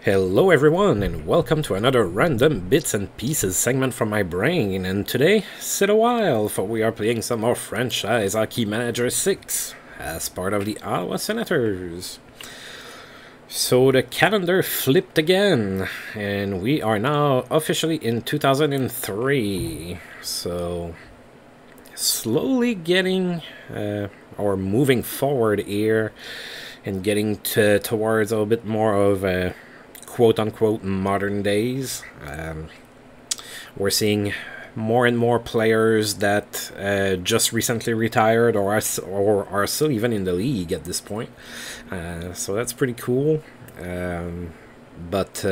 Hello everyone, and welcome to another random bits and pieces segment from my brain. And today, sit a while, for we are playing some more Franchise Hockey Manager 6 as part of the Ottawa Senators. So the calendar flipped again, and we are now officially in 2003. So slowly getting or moving forward here and getting towards a little bit more of a quote-unquote modern days. We're seeing more and more players that just recently retired or are still even in the league at this point. So that's pretty cool. But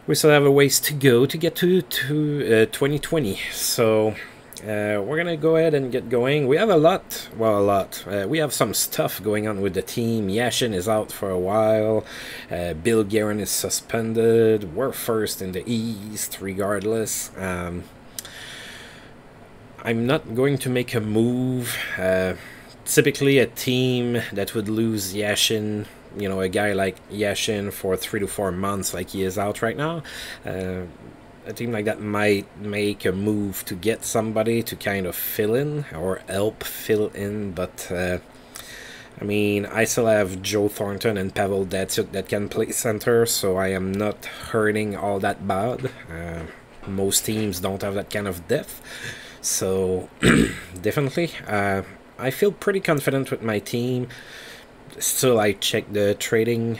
we still have a ways to go to get to 2020. So we're gonna go ahead and get going. We have a lot. We have some stuff going on with the team. Yashin is out for a while. Bill Guerin is suspended. We're first in the East, regardless. I'm not going to make a move. Typically, a team that would lose Yashin, you know, a guy like Yashin for 3 to 4 months, like he is out right now. A team like that might make a move to get somebody to kind of fill in or help fill in, but I mean, I still have Joe Thornton and Pavel Datsyuk that can play center, so I am not hurting all that bad. Most teams don't have that kind of depth, so definitely I feel pretty confident with my team. Still, I check the trading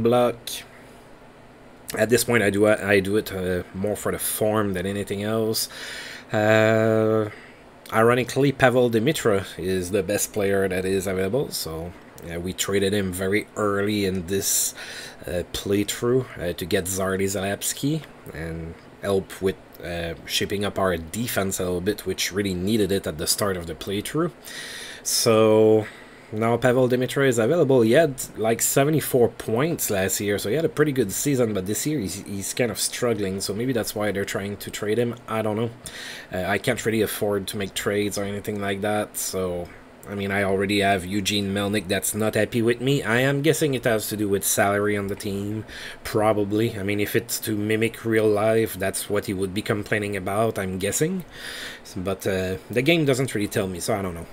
block. At this point, I do it more for the form than anything else. Ironically, Pavel Demitra is the best player that is available, so we traded him very early in this playthrough to get Zardy Zalapski and help with shaping up our defense a little bit, which really needed it at the start of the playthrough. So now Pavel Demitra is available. He had like 74 points last year, so he had a pretty good season, but this year he's kind of struggling, so maybe that's why they're trying to trade him. I don't know. I can't really afford to make trades or anything like that, so I mean, I already have Eugene Melnyk that's not happy with me. I am guessing it has to do with salary on the team, probably. I mean, if it's to mimic real life, that's what he would be complaining about, I'm guessing. But the game doesn't really tell me, so I don't know.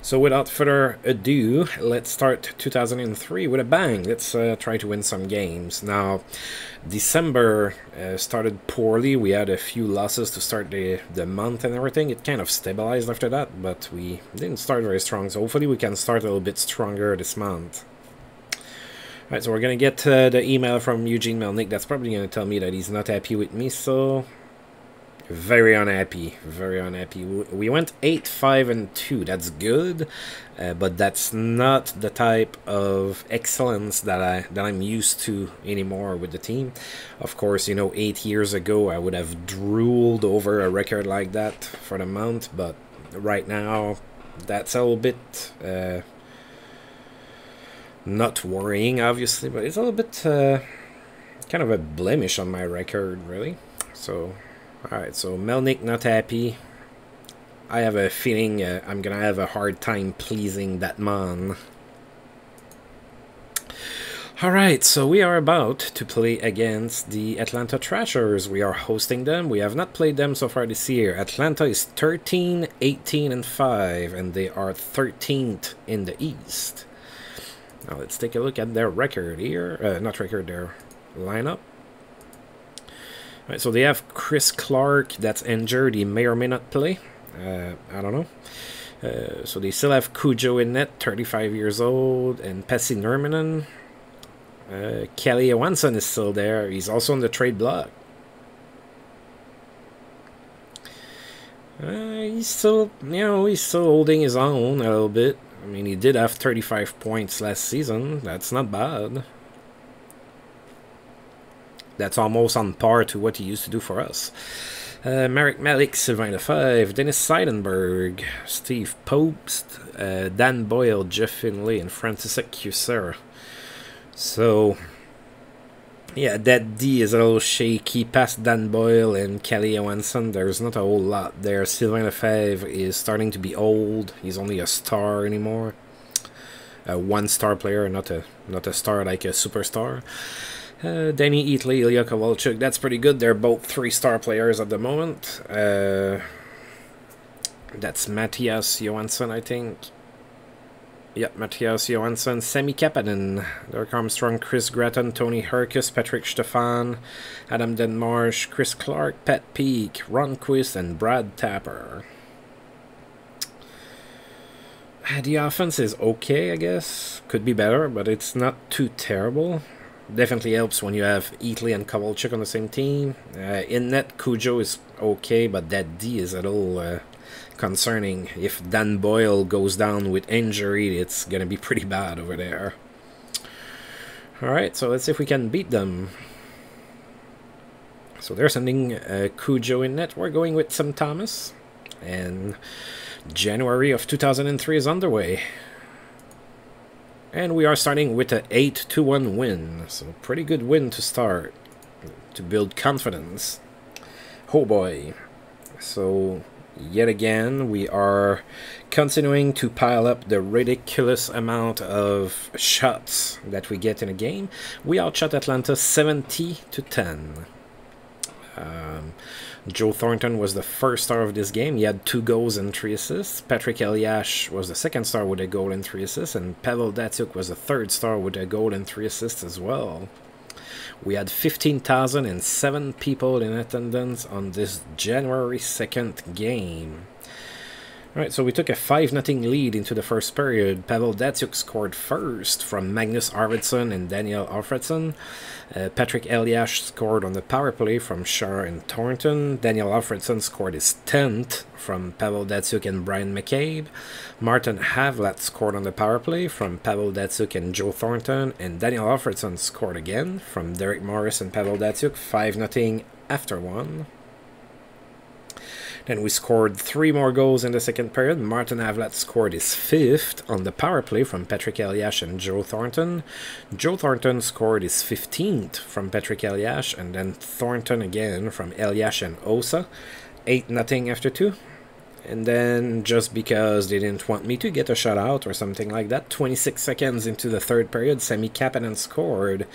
So without further ado, let's start 2003 with a bang. Let's try to win some games. Now, December started poorly. We had a few losses to start the month and everything. It kind of stabilized after that, but we didn't start very strong. So hopefully we can start a little bit stronger this month. Alright, so we're going to get the email from Eugene Melnyk. That's probably going to tell me that he's not happy with me, so very unhappy, very unhappy. We went 8-5-2. That's good, but that's not the type of excellence that I'm used to anymore with the team. Of course, you know, 8 years ago I would have drooled over a record like that for the month, but right now that's a little bit not worrying, obviously, but it's a little bit kind of a blemish on my record, really. So alright, so Melnyk not happy. I have a feeling I'm gonna have a hard time pleasing that man. Alright, so we are about to play against the Atlanta Thrashers. We are hosting them. We have not played them so far this year. Atlanta is 13, 18, and 5, and they are 13th in the East. Now let's take a look at their record here. Not record, their lineup. Right, so they have Chris Clark that's injured. He may or may not play. I don't know. So they still have Cujo in net, 35 years old, and Pasi Nurminen. Kelly Johansson is still there. He's also on the trade block. He's still, you know, he's still holding his own a little bit. I mean, he did have 35 points last season. That's not bad. That's almost on par to what he used to do for us. Marek Malik, Sylvain Lefebvre, Dennis Seidenberg, Steve Popst, Dan Boyle, Jeff Finlay, and František Kucera. So Yeah, that D is a little shaky. Past Dan Boyle and Kelly Johansson, there's not a whole lot there. Sylvain Lefebvre is starting to be old. He's only a star anymore. A one-star player, not a star like a superstar. Danny Eatley, Ilya Kovalchuk, that's pretty good. They're both 3-star players at the moment. That's Matthias Johansson, I think. Yep, Matthias Johansson, Sami Kapanen, Dirk Armstrong, Chris Gratton, Tony Herkus, Patrick Stefan, Adam Denmarsh, Chris Clark, Pat Peake, Ron Quist, and Brad Tapper. The offense is okay, I guess. Could be better, but it's not too terrible. Definitely helps when you have Eatley and Kovalchuk on the same team. In net, Cujo is okay, but that D is a little concerning. If Dan Boyle goes down with injury, it's going to be pretty bad over there. Alright, so let's see if we can beat them. So they're sending Cujo in net. We're going with Sam Thomas. And January of 2003 is underway. And we are starting with an 8-1 win. So pretty good win to start. To build confidence. Oh boy. So yet again, we are continuing to pile up the ridiculous amount of shots that we get in a game. We outshot Atlanta 70-10. Joe Thornton was the first star of this game. He had 2 goals and 3 assists. Patrick Eliash was the second star with a goal and 3 assists. And Pavel Datsyuk was the third star with a goal and 3 assists as well. We had 15,007 people in attendance on this January 2nd game. Alright, so we took a 5-0 lead into the first period. Pavel Datsyuk scored first from Magnus Arvidsson and Daniel Alfredson. Patrick Eliash scored on the power play from Shar and Thornton. Daniel Alfredson scored his 10th from Pavel Datsyuk and Brian McCabe. Martin Havlat scored on the power play from Pavel Datsyuk and Joe Thornton. And Daniel Alfredson scored again from Derek Morris and Pavel Datsyuk, 5-0 after 1. Then we scored 3 more goals in the second period. Martin Havlat scored his 5th on the power play from Patrick Eliash and Joe Thornton. Joe Thornton scored his 15th from Patrick Eliash, and then Thornton again from Eliash and Osa. 8-0 after 2. And then, just because they didn't want me to get a shutout or something like that, 26 seconds into the third period, Sami Kapanen scored,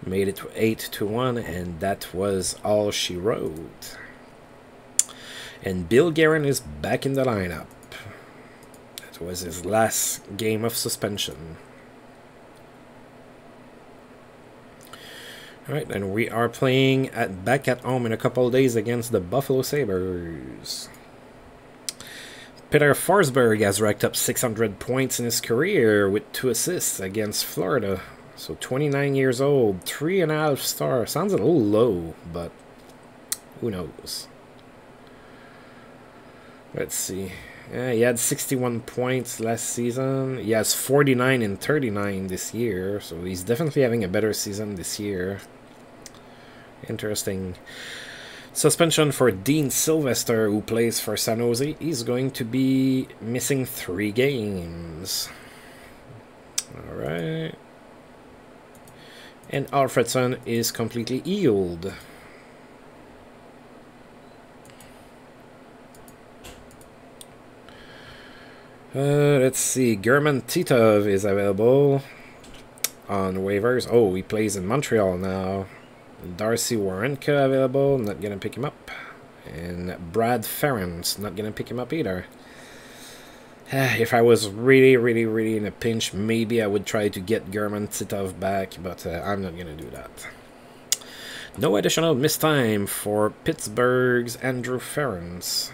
made it 8-1, and that was all she wrote. And Bill Guerin is back in the lineup. That was his last game of suspension. Alright, and we are playing back at home in a couple of days against the Buffalo Sabres. Peter Forsberg has racked up 600 points in his career with 2 assists against Florida. So 29 years old, 3.5 stars. Sounds a little low, but who knows. Let's see. He had 61 points last season. He has 49 and 39 this year. So he's definitely having a better season this year. Interesting. Suspension for Dean Sylvester, who plays for San Jose. He's going to be missing 3 games. Alright. And Alfredson is completely healed. Let's see. German Titov is available on waivers. Oh, he plays in Montreal now. Darcy Warenka available. Not going to pick him up. And Brad Ferentz. Not going to pick him up either. If I was really in a pinch, maybe I would try to get German Titov back. But I'm not going to do that. No additional missed time for Pittsburgh's Andrew Ferentz.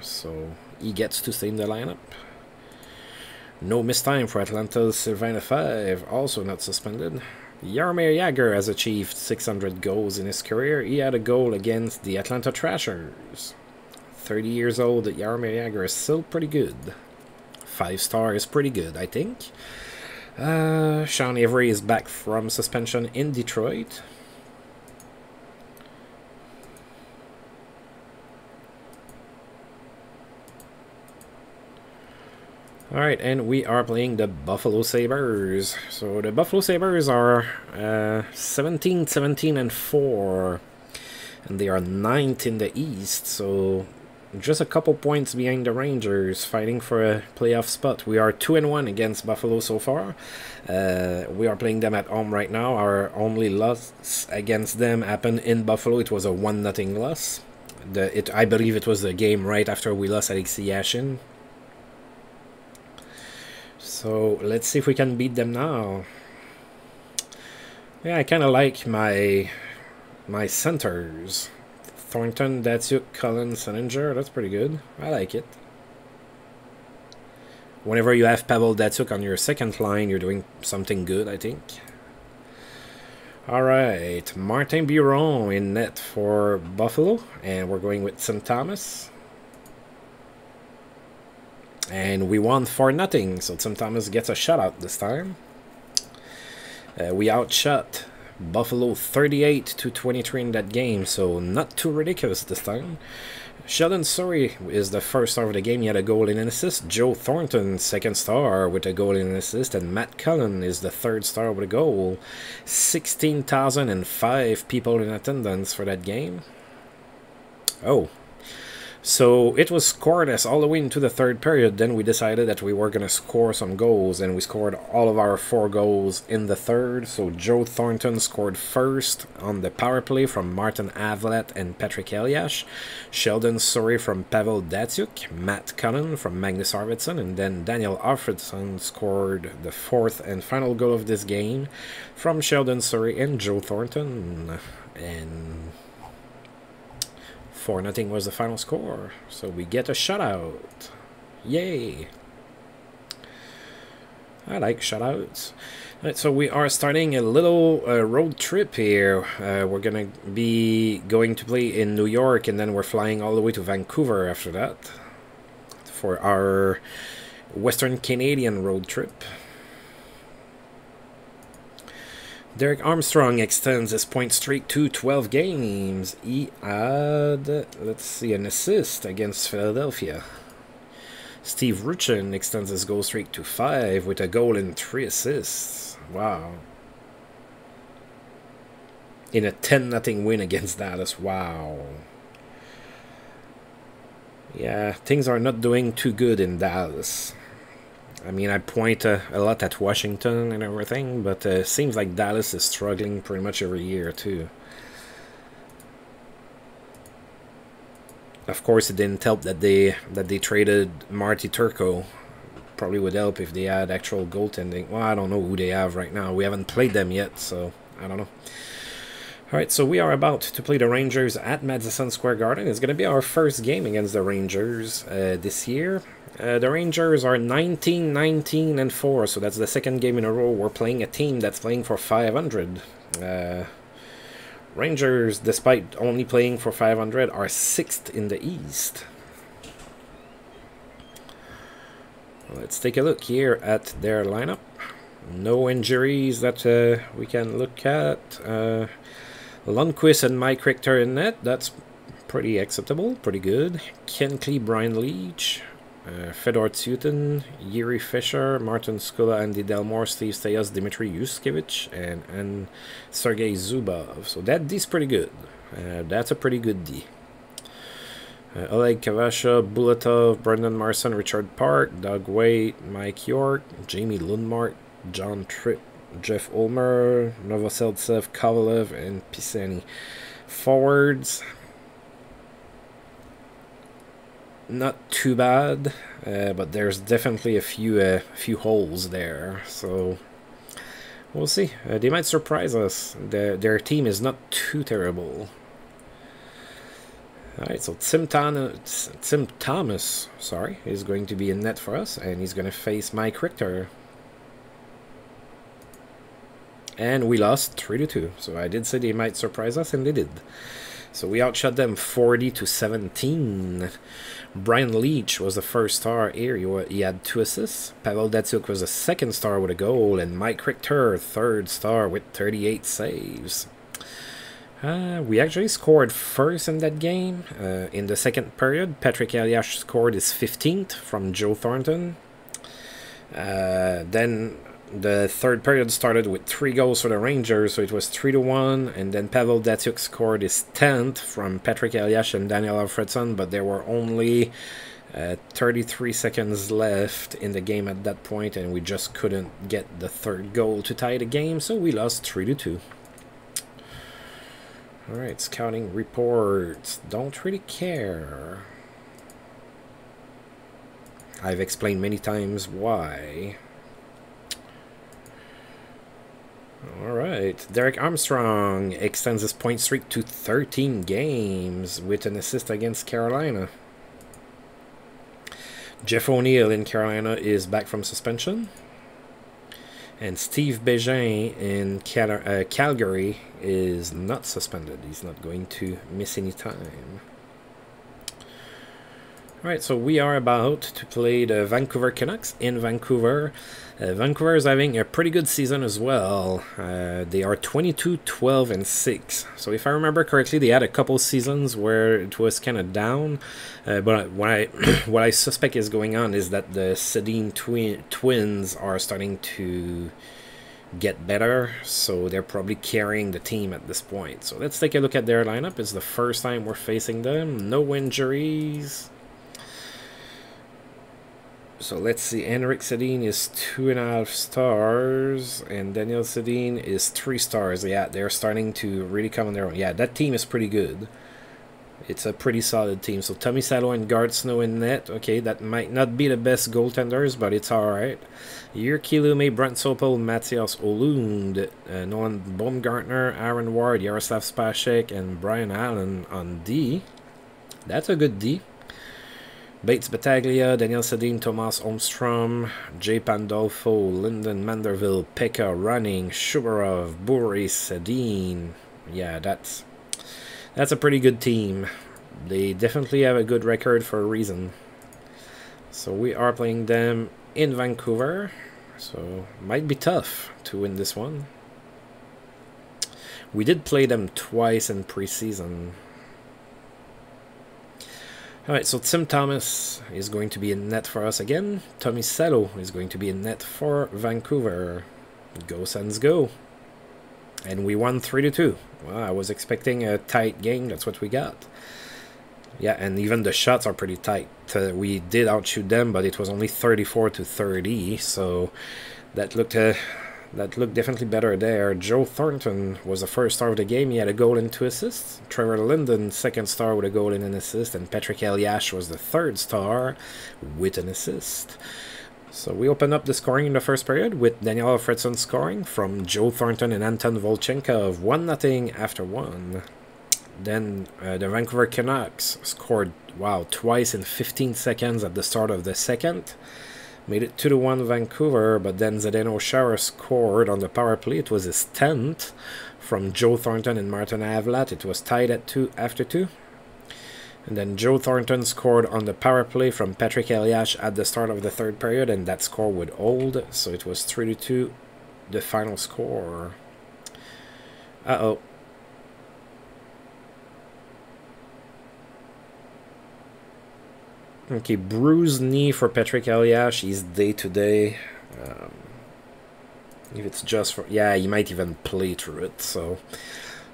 So he gets to stay in the lineup. No missed time for Atlanta's Sylvain Lefebvre, also not suspended. Jaromir Jagr has achieved 600 goals in his career. He had a goal against the Atlanta Thrashers. 30 years old, Jaromir Jagr is still pretty good. 5-star is pretty good, I think. Sean Avery is back from suspension in Detroit. Alright, and we are playing the Buffalo Sabres. So the Buffalo Sabres are 17, 17, and 4. And they are 9th in the East, so just a couple points behind the Rangers, fighting for a playoff spot. We are 2-1 against Buffalo so far. We are playing them at home right now. Our only loss against them happened in Buffalo. It was a 1-0 loss. I believe it was the game right after we lost Alexei Yashin. So let's see if we can beat them now. Yeah, I kind of like my centers. Thornton, Datsuk, Cullen, Seninger. That's pretty good. I like it. Whenever you have Pavel Datsuk on your second line, you're doing something good, I think. Alright, Martin Biron in net for Buffalo. And we're going with St. Thomas. And we won 4-0, so St. Thomas gets a shutout this time. We outshot Buffalo 38-23 in that game, so not too ridiculous this time. Sheldon Surrey is the first star of the game. He had a goal and an assist. Joe Thornton, second star with a goal and an assist. And Matt Cullen is the third star with a goal. 16,005 people in attendance for that game. Oh. So it was scoreless all the way into the third period. Then we decided that we were going to score some goals, and we scored all of our 4 goals in the third. So Joe Thornton scored first on the power play from Martin Avlet and Patrick Eliash. Sheldon Surrey from Pavel Datsuk. Matt Cullen from Magnus Arvidsson. And then Daniel Alfredson scored the 4th and final goal of this game from Sheldon Surrey and Joe Thornton. And 4-0 was the final score, so we get a shutout. Yay! I like shutouts. Right, so we are starting a little road trip here. We're gonna be going to play in New York, and then we're flying all the way to Vancouver after that for our Western Canadian road trip. Derek Armstrong extends his point streak to 12 games. He had, let's see, an assist against Philadelphia. Steve Ruchin extends his goal streak to 5 with a goal and 3 assists. Wow. In a 10-0 win against Dallas. Wow. Yeah, things are not doing too good in Dallas. I mean, I point a lot at Washington and everything, but it seems like Dallas is struggling pretty much every year, too. Of course, it didn't help that they traded Marty Turco. Probably would help if they had actual goaltending. Well, I don't know who they have right now. We haven't played them yet, so I don't know. Alright, so we are about to play the Rangers at Madison Square Garden. It's going to be our first game against the Rangers this year. The Rangers are 19, 19, and 4, so that's the second game in a row. We're playing a team that's playing for 500. Rangers, despite only playing for 500, are 6th in the East. Let's take a look here at their lineup. No injuries that we can look at. Lundqvist and Mike Richter in net. That's pretty acceptable, pretty good. Ken Klee, Brian Leach. Fedor Tsutin, Yuri Fisher, Martin Skula, Andy Delmore, Steve Stayos, Dmitry Yuskevich, and Sergei Zubov. So that D's pretty good. That's a pretty good D. Oleg Kavasha, Bulatov, Brendan Marson, Richard Park, Doug Waite, Mike York, Jamie Lundmark, John Tripp, Jeff Ulmer, Novoseltsev, Kovalev, and Pisani. Forwards, not too bad, but there's definitely a few holes there, so we'll see. They might surprise us. Their team is not too terrible. Alright, so Tim Thomas, is going to be in net for us, and he's going to face Mike Richter. And we lost 3-2, so I did say they might surprise us, and they did. So we outshot them 40-17. Brian Leach was the first star here. He had 2 assists. Pavel Datsuk was the second star with a goal, and Mike Richter, third star with 38 saves. We actually scored first in that game. In the second period, Patrick Eliash scored his 15th from Joe Thornton. Then the third period started with 3 goals for the Rangers, so it was 3-1, and then Pavel Datsyuk scored his 10th from Patrick Elias and Daniel Alfredson, but there were only 33 seconds left in the game at that point, and we just couldn't get the third goal to tie the game, so we lost 3-2. Alright, scouting reports. Don't really care. I've explained many times why. Alright, Derek Armstrong extends his point streak to 13 games with an assist against Carolina. Jeff O'Neill in Carolina is back from suspension. And Steve Bégin in Calgary is not suspended. He's not going to miss any time. Alright, so we are about to play the Vancouver Canucks in Vancouver. Vancouver is having a pretty good season as well. They are 22-12-6. So if I remember correctly, they had a couple seasons where it was kind of down. But what I suspect is going on is that the Sedin twins are starting to get better. So they're probably carrying the team at this point. So let's take a look at their lineup. It's the first time we're facing them. No injuries. So let's see, Henrik Sedin is 2.5 stars, and Daniel Sedin is 3 stars. Yeah, they're starting to really come on their own. Yeah, that team is pretty good. It's a pretty solid team. So Tommy Salo and Gard Snow in net. Okay, that might not be the best goaltenders, but it's alright. Jyrki Lume, Brent Sopel, Matthias Olund, Nolan Baumgartner, Aaron Ward, Yaroslav Spacek, and Brian Allen on D. That's a good D. Bates Battaglia, Daniel Sedin, Tomas Holmstrom, Jay Pandolfo, Lyndon Manderville, Pekka Running, Shubarov, Buri, Sedin. Yeah, that's a pretty good team. They definitely have a good record for a reason. So we are playing them in Vancouver. So might be tough to win this one. We did play them twice in preseason. Alright, so Tim Thomas is going to be in net for us again. Tommy Salo is going to be in net for Vancouver. Go Sens go. And we won 3-2. Well, I was expecting a tight game. That's what we got. Yeah, and even the shots are pretty tight. We did outshoot them, but it was only 34-30. So that looked definitely better there. Joe Thornton was the first star of the game. He had a goal and 2 assists. Trevor Linden, second star with a goal and an assist. And Patrick Elias was the third star with an assist. So we open up the scoring in the first period with Daniel Alfredson scoring from Joe Thornton and Anton Volchenkov, 1-0 after 1. Then the Vancouver Canucks scored, wow, twice in 15 seconds at the start of the second. Made it 2-1 Vancouver, but then Zdeno Chara scored on the power play. It was his 10th from Joe Thornton and Martin Havlat. It was tied at 2 after 2. And then Joe Thornton scored on the power play from Patrick Elias at the start of the third period, and that score would hold. So it was 3-2, the final score. Uh-oh. Okay, bruised knee for Patrick Elias. He's day-to-day. If it's just for... Yeah, he might even play through it, so...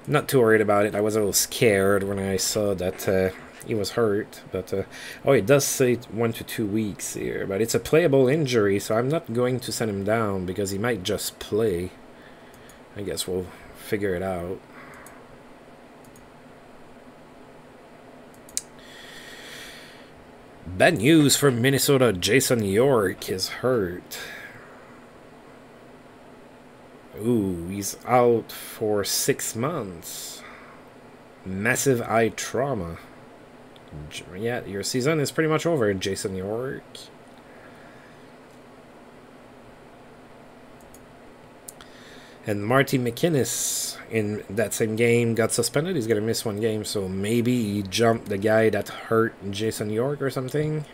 Not too worried about it. I was a little scared when I saw that he was hurt. But, oh, it does say 1 to 2 weeks here. But it's a playable injury, so I'm not going to send him down because he might just play. I guess we'll figure it out. Bad news for Minnesota. Jason York is hurt. Ooh, he's out for 6 months. Massive eye trauma. Yeah, your season is pretty much over, Jason York. And Marty McInnes in that same game got suspended. He's going to miss 1 game, so maybe he jumped the guy that hurt Jason York or something,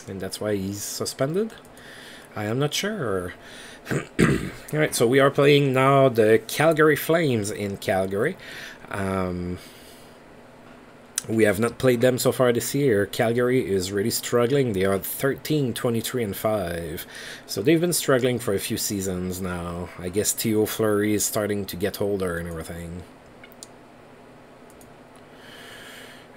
and that's why he's suspended. I am not sure. Alright, so we are playing now the Calgary Flames in Calgary. We have not played them so far this year. Calgary is really struggling. They are 13, 23, and 5. So they've been struggling for a few seasons now. I guess Theo Fleury is starting to get older and everything.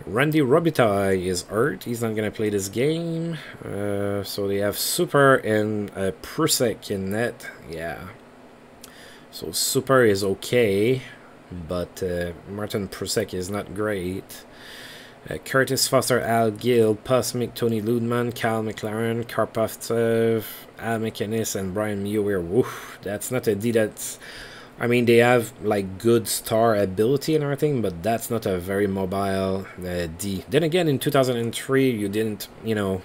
Randy Robitaille is hurt. He's not going to play this game. So they have Super and Prusek in net. Yeah. So Super is okay. But Martin Prusek is not great. Curtis Foster, Al Gill, Posmic, Tony Ludman, Kyle McLaren, Karpovtsev, Al McInnes, and Brian Muir. Woof, that's not a D that's... I mean, they have, like, good star ability and everything, but that's not a very mobile D. Then again, in 2003, you didn't, you know...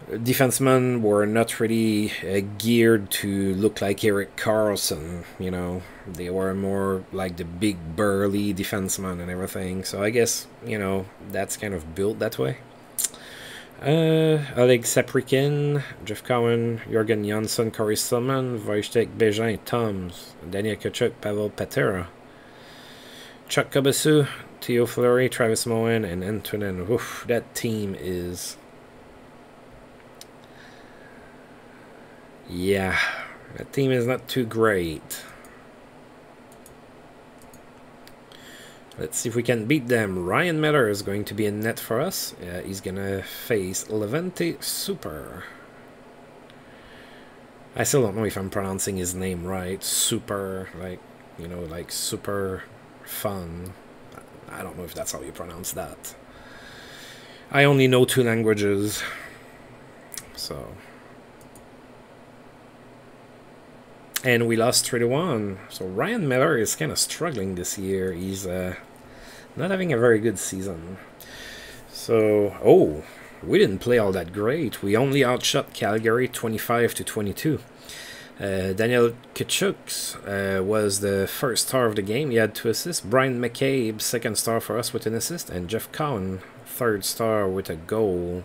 Defensemen were not really geared to look like Erik Karlsson, you know. They were more like the big burly defenseman and everything. So I guess, you know, that's kind of built that way. Oleg Saprikin, Jeff Cowan, Jorgen Jansson, Corey Stillman, Wojtek Bégin, Toms, Daniel Kachuk, Pavel Patera, Chuck Kobasu, Theo Fleury, Travis Moen, and Antonin. Oof, that team is... Yeah, that team is not too great. Let's see if we can beat them. Ryan Miller is going to be in net for us. He's going to face Levente Super. I still don't know if I'm pronouncing his name right. Super, like, you know, like super fun. I don't know if that's how you pronounce that. I only know 2 languages. So... And we lost 3-1. So Ryan Miller is kind of struggling this year. He's not having a very good season. So, oh, we didn't play all that great. We only outshot Calgary 25-22. Daniel Kachuk was the first star of the game. He had 2 assists. Brian McCabe, second star for us with an assist. And Jeff Cowan, third star with a goal.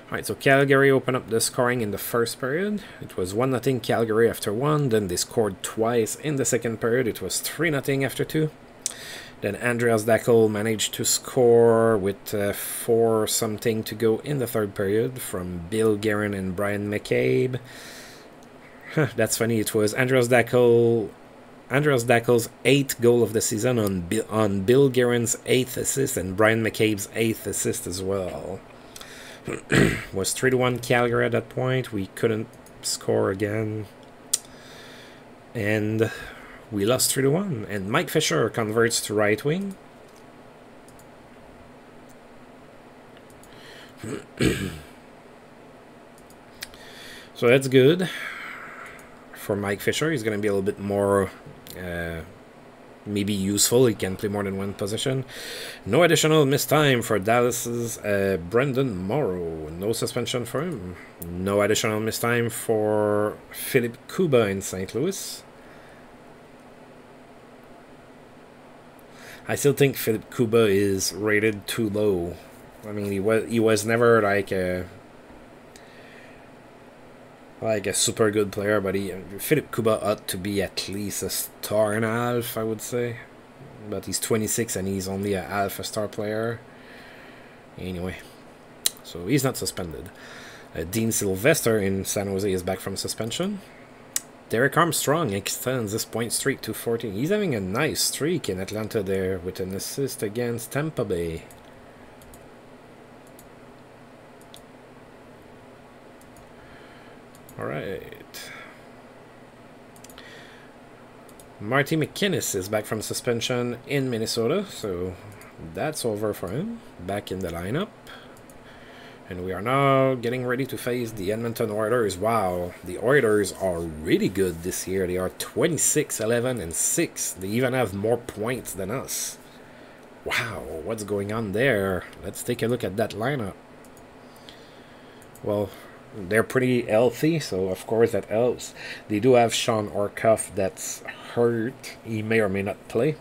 Alright, so Calgary opened up the scoring in the first period. It was 1-0 Calgary after 1. Then they scored twice in the second period. It was 3-0 after 2. Then Andreas Dackel managed to score with 4-something to go in the third period from Bill Guerin and Brian McCabe. That's funny. It was Andreas Dackel's 8th goal of the season on Bill Guerin's 8th assist and Brian McCabe's 8th assist as well. Was 3-1 Calgary at that point. We couldn't score again. And we lost 3-1. And Mike Fisher converts to right wing. So that's good. For Mike Fisher, he's going to be a little bit more... maybe useful. He can play more than one position. No additional missed time for Dallas's Brendan Morrow. No suspension for him. No additional missed time for Philip Kuba in St. Louis. I still think Philip Kuba is rated too low. I mean, he was never like a super good player, but Philip Kuba ought to be at least a star and a half, I would say. But he's 26 and he's only a half a star player. Anyway, so he's not suspended. Dean Sylvester in San Jose is back from suspension. Derek Armstrong extends his point streak to 14. He's having a nice streak in Atlanta there with an assist against Tampa Bay. Alright. Marty McInnes is back from suspension in Minnesota, so that's over for him. Back in the lineup. And we are now getting ready to face the Edmonton Oilers. Wow, the Oilers are really good this year. They are 26, 11, and 6. They even have more points than us. Wow, what's going on there? Let's take a look at that lineup. Well, they're pretty healthy, so of course that helps. They do have Sean Orkoff that's hurt. He may or may not play.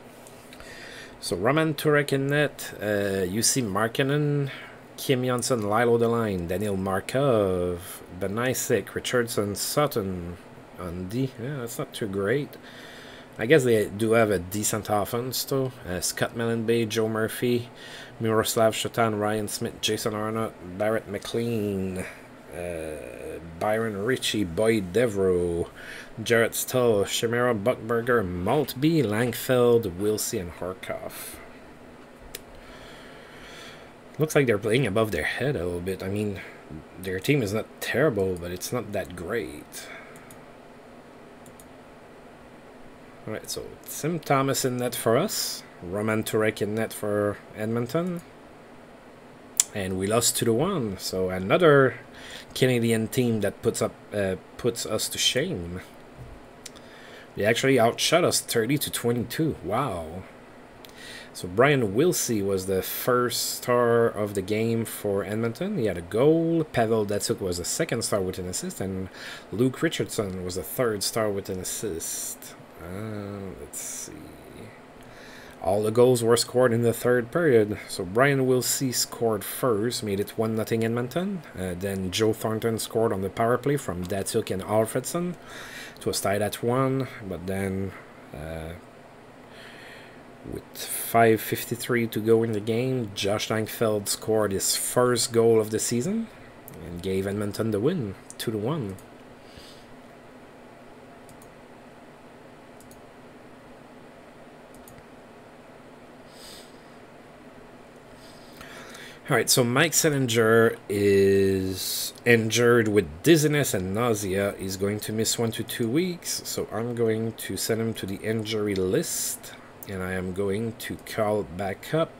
So Roman Turek in net, UC Markkanen, Kim Johnson, Lilo Deline, Daniel Markov, Benisek, Richardson, Sutton on D. Yeah, that's not too great. I guess they do have a decent offense, though. Scott Mellenby, Joe Murphy, Miroslav Shatan, Ryan Smith, Jason Arnott, Barrett McLean, Byron Ritchie, Boyd Devereaux, Jarrett Stull, Shamira Buckberger, Maltby, Langfeld, Wilsey, and Harkoff. Looks like they're playing above their head a little bit. I mean, their team is not terrible, but it's not that great. Alright, so Tim Thomas in net for us. Roman Turek in net for Edmonton. And we lost 2-1. So another Canadian team that puts us to shame. They actually outshot us 30-22. Wow. So Brian Wilsey was the first star of the game for Edmonton. He had a goal. Pavel Datsuk was the second star with an assist. And Luke Richardson was the third star with an assist. Let's see. All the goals were scored in the third period. So Brian Wilsey scored first, made it 1-0 Edmonton. Then Joe Thornton scored on the power play from Datsuk and Alfredson. It was tied at 1, but then with 5:53 to go in the game, Josh Langfeld scored his first goal of the season and gave Edmonton the win, 2-1. Alright, so Mike Selinger is injured with dizziness and nausea. He's going to miss 1 to 2 weeks, so I'm going to send him to the injury list, and I am going to call back up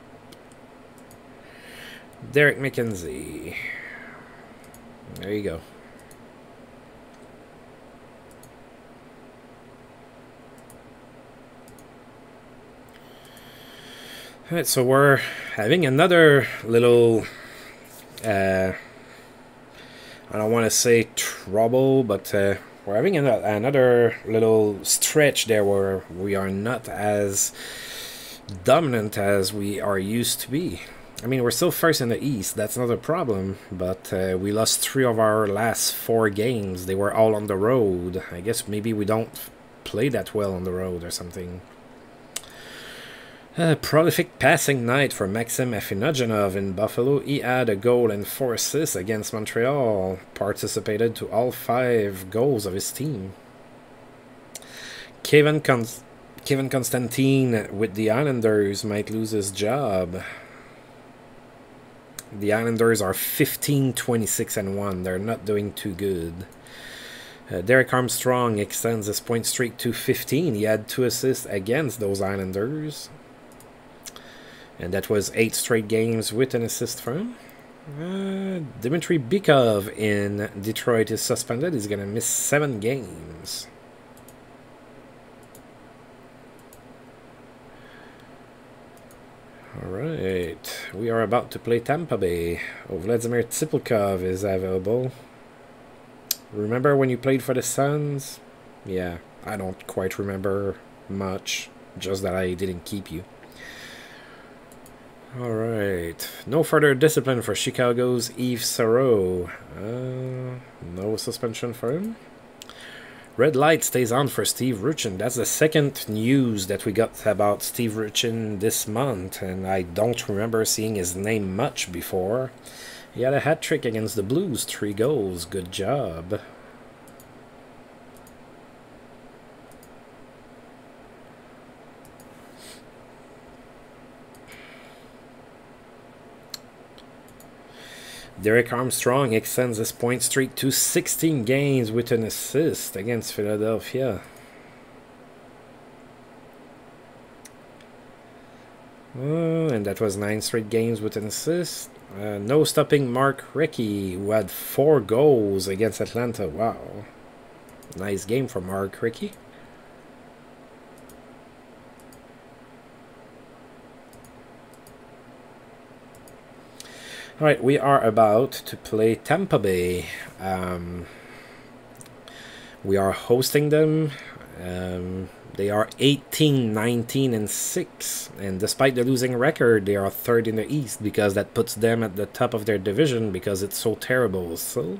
Derek McKenzie. There you go. Alright, so we're having another little, I don't want to say trouble, but we're having another little stretch there where we are not as dominant as we are used to be. I mean, we're still first in the East, that's not a problem, but we lost 3 of our last 4 games. They were all on the road. I guess maybe we don't play that well on the road or something. Prolific passing night for Maxim Afinogenov in Buffalo. He had a goal and 4 assists against Montreal. Participated to all 5 goals of his team. Kevin Constantine with the Islanders might lose his job. The Islanders are 15-26-1. They're not doing too good. Derek Armstrong extends his point streak to 15. He had 2 assists against those Islanders. And that was 8 straight games with an assist from him. Dmitry Bykov in Detroit is suspended. He's going to miss 7 games. Alright. We are about to play Tampa Bay. Oh, Vladimir Tsipulkov is available. Remember when you played for the Suns? Yeah, I don't quite remember much. Just that I didn't keep you. Alright, no further discipline for Chicago's Yves Saroux. No suspension for him. Red light stays on for Steve Ruchin. That's the second news that we got about Steve Ruchin this month, and I don't remember seeing his name much before. He had a hat-trick against the Blues, 3 goals. Good job. Derek Armstrong extends his point streak to 16 games with an assist against Philadelphia. And that was 9 straight games with an assist. No stopping Mark Recchi, who had 4 goals against Atlanta. Wow. Nice game for Mark Recchi. Alright, we are about to play Tampa Bay. We are hosting them. They are 18-19-6, and despite the losing record, they are 3rd in the East because that puts them at the top of their division because it's so terrible. So,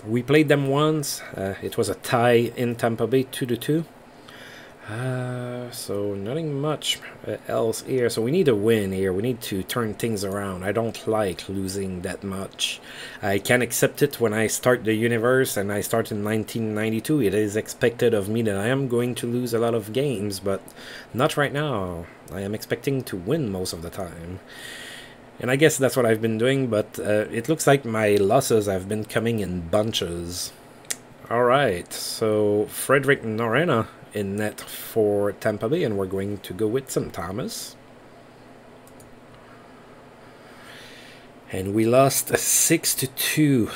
We played them once. It was a tie in Tampa Bay, 2-2. So nothing much else here. So we need a win here. We need to turn things around. I don't like losing that much. I can accept it when I start the universe, and I start in 1992. It is expected of me that I am going to lose a lot of games, but not right now. I am expecting to win most of the time. And I guess that's what I've been doing, but it looks like my losses have been coming in bunches. Alright, so Frederick Norena in net for Tampa Bay, and we're going to go with Tim Thomas. And we lost 6-2.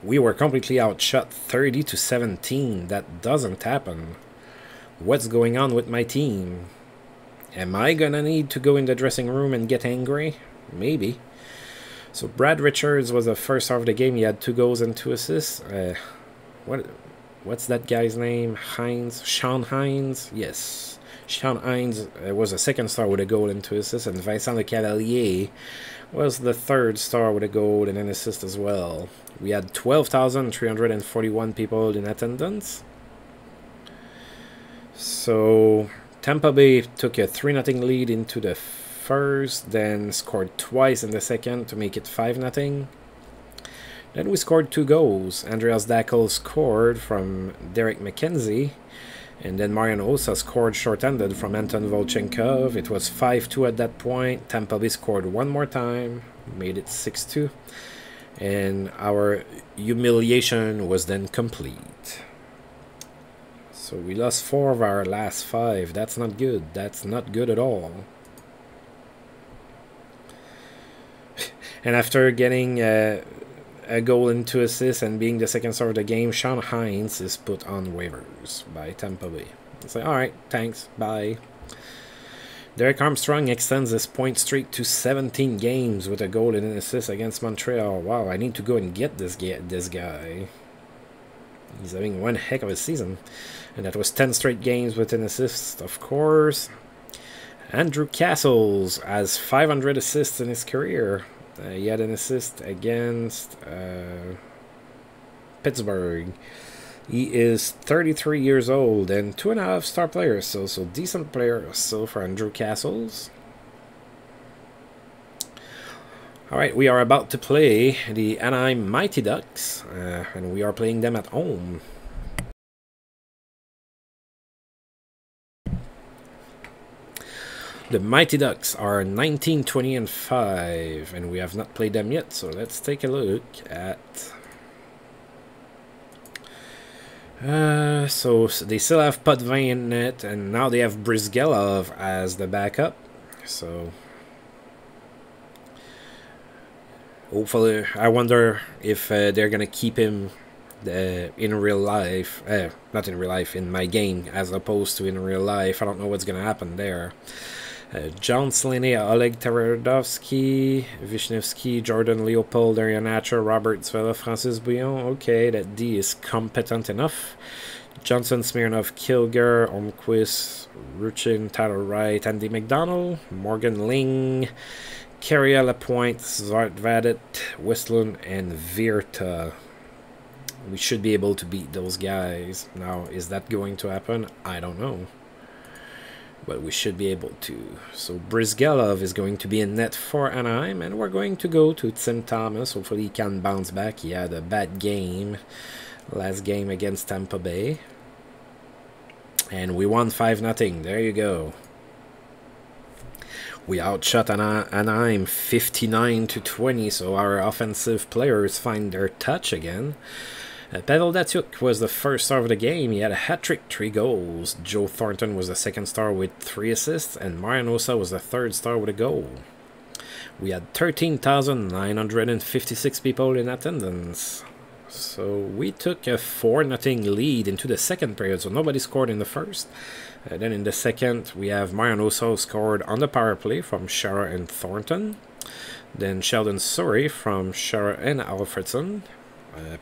We were completely outshot 30-17. That doesn't happen. What's going on with my team? Am I gonna need to go in the dressing room and get angry? Maybe. So Brad Richards was the first half of the game. He had 2 goals and 2 assists. What's that guy's name? Sean Hines? Yes. Sean Hines was a 2nd star with a goal and 2 assists, and Vincent Lecavalier was the 3rd star with a goal and an assist as well. We had 12,341 people in attendance. So Tampa Bay took a 3-0 lead into the first, then scored twice in the second to make it 5-0. Then we scored 2 goals. Andreas Dackel scored from Derek McKenzie, and then Marian Osa scored short-handed from Anton Volchenkov. It was 5-2 at that point. Tampa Bay scored 1 more time, made it 6-2, and our humiliation was then complete. So we lost 4 of our last 5. That's not good. That's not good at all. And after getting a goal and 2 assists and being the 2nd star of the game, Sean Hines is put on waivers by Tampa Bay. It's like, alright, thanks, bye. Derek Armstrong extends his point streak to 17 games with a goal and an assist against Montreal. Wow, I need to go and get this guy. He's having one heck of a season. And that was 10 straight games with an assist, of course. Andrew Castles has 500 assists in his career. He had an assist against Pittsburgh. He is 33 years old and 2.5 star player, so decent player still for Andrew Castles. Alright, we are about to play the Anaheim Mighty Ducks, and we are playing them at home. The Mighty Ducks are 19, 20, and 5, and we have not played them yet, so let's take a look at... So they still have Potvin in net, and now they have Brizgelov as the backup, so... Hopefully, I wonder if they're going to keep him in real life, not in real life, in my game, as opposed to in real life. I don't know what's going to happen there. John Slaney, Oleg Taradovsky, Vishnevsky, Jordan Leopold, Arian Hatcher, Robert Zvela, Francis Bouillon. Okay, that D is competent enough. Johnson, Smirnov, Kilger, Olmquist, Ruchin, Tyler Wright, Andy McDonald, Morgan Ling, Carrier Lapointe, Zart Vadet, Westlund, and Virta. We should be able to beat those guys. Now, is that going to happen? I don't know. But we should be able to. So Brizgelov is going to be in net for Anaheim, and we're going to go to Tim Thomas. Hopefully he can bounce back. He had a bad game last game against Tampa Bay. And we won 5-0. There you go. We outshot Anaheim 59-20, so our offensive players find their touch again. Pavel Datsyuk was the first star of the game. He had a hat-trick, 3 goals. Joe Thornton was the 2nd star with 3 assists, and Marian Osa was the 3rd star with a goal. We had 13,956 people in attendance. So we took a 4-0 lead into the 2nd period, so nobody scored in the first. Then in the 2nd, we have Marian Osa scored on the power play from Shara and Thornton. Then Sheldon Surrey from Shara and Alfredson.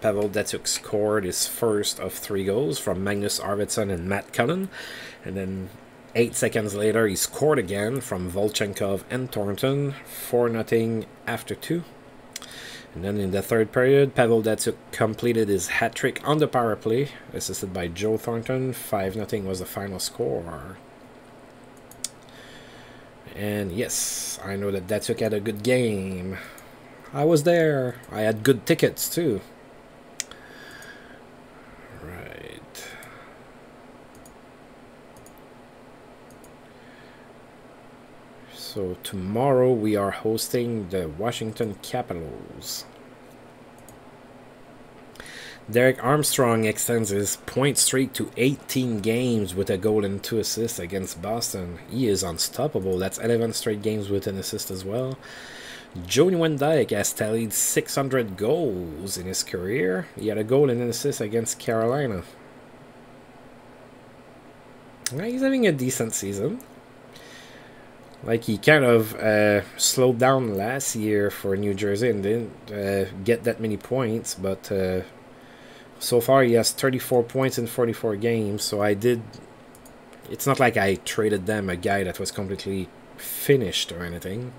Pavel Datsyuk scored his first of 3 goals from Magnus Arvidsson and Matt Cullen. And then 8 seconds later, he scored again from Volchenkov and Thornton. 4-0 after 2. And then in the third period, Pavel Datsyuk completed his hat-trick on the power play, assisted by Joe Thornton. 5-0 was the final score. And yes, I know that Datsyuk had a good game. I was there. I had good tickets too. Right. So tomorrow we are hosting the Washington Capitals. Derek Armstrong extends his point streak to 18 games with a goal and 2 assists against Boston. He is unstoppable. That's 11 straight games with an assist as well. Johnny Van Dyke has tallied 600 goals in his career. He had a goal and an assist against Carolina. He's having a decent season. Like, he kind of slowed down last year for New Jersey and didn't get that many points, but so far he has 34 points in 44 games, so it's not like I traded them a guy that was completely finished or anything.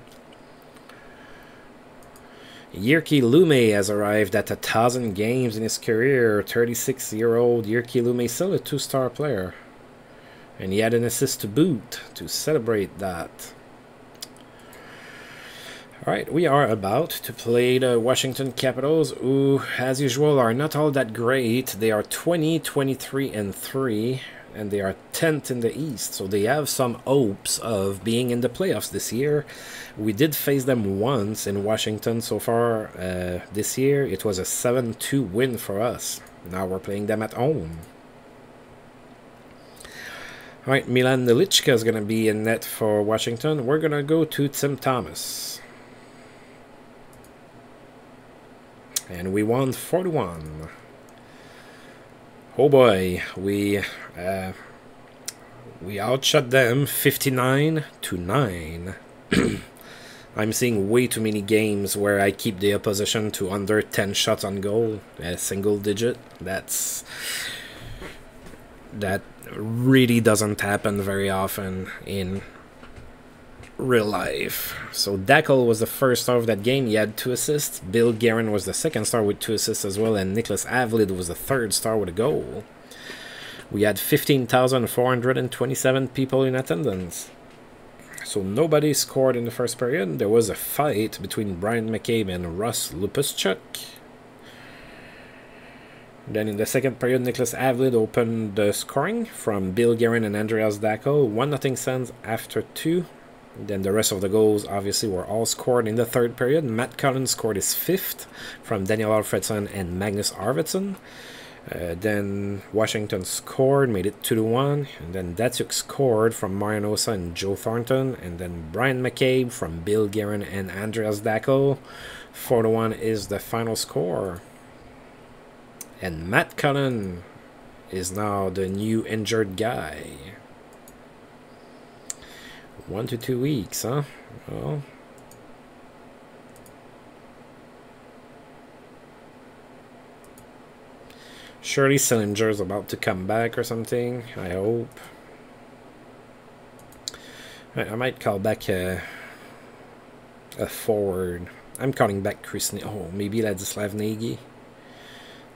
Jyrki Lumme has arrived at 1,000 games in his career. 36-year-old Jyrki Lumme, still a 2-star player. And he had an assist to boot to celebrate that. Alright, we are about to play the Washington Capitals, who, as usual, are not all that great. They are 20, 23, and 3, and they are 10th in the East, so they have some hopes of being in the playoffs this year. We did face them once in Washington so far this year. It was a 7-2 win for us. Now we're playing them at home. Alright, Milan Nelichka is going to be in net for Washington. We're going to go to Tim Thomas. And we won 4-1. Oh boy, we outshot them 59-9. I'm seeing way too many games where I keep the opposition to under 10 shots on goal, a single digit. That really doesn't happen very often in real life. So Dackel was the first star of that game. He had 2 assists. Bill Guerin was the second star with 2 assists as well, and Nicholas Avlid was the third star with a goal. We had 15,427 people in attendance. So nobody scored in the first period. There was a fight between Brian McCabe and Russ Lupuschuk. Then in the second period, Nicholas Avlid opened the scoring from Bill Guerin and Andreas Dackel. 1-0 Sens after 2. Then the rest of the goals obviously were all scored in the third period. Matt Cullen scored his 5th from Daniel Alfredson and Magnus Arvidsson. Then Washington scored, made it 2-1. And then Datsyuk scored from Marian Hossa and Joe Thornton. And then Brian McCabe from Bill Guerin and Andreas Dackel. 4-1 is the final score. And Matt Cullen is now the new injured guy. 1 to 2 weeks, huh? Well, surely Sillinger's about to come back or something, I hope. Right, I might call back a forward. I'm calling back Chris Neal. Oh, maybe Ladislav Nagy.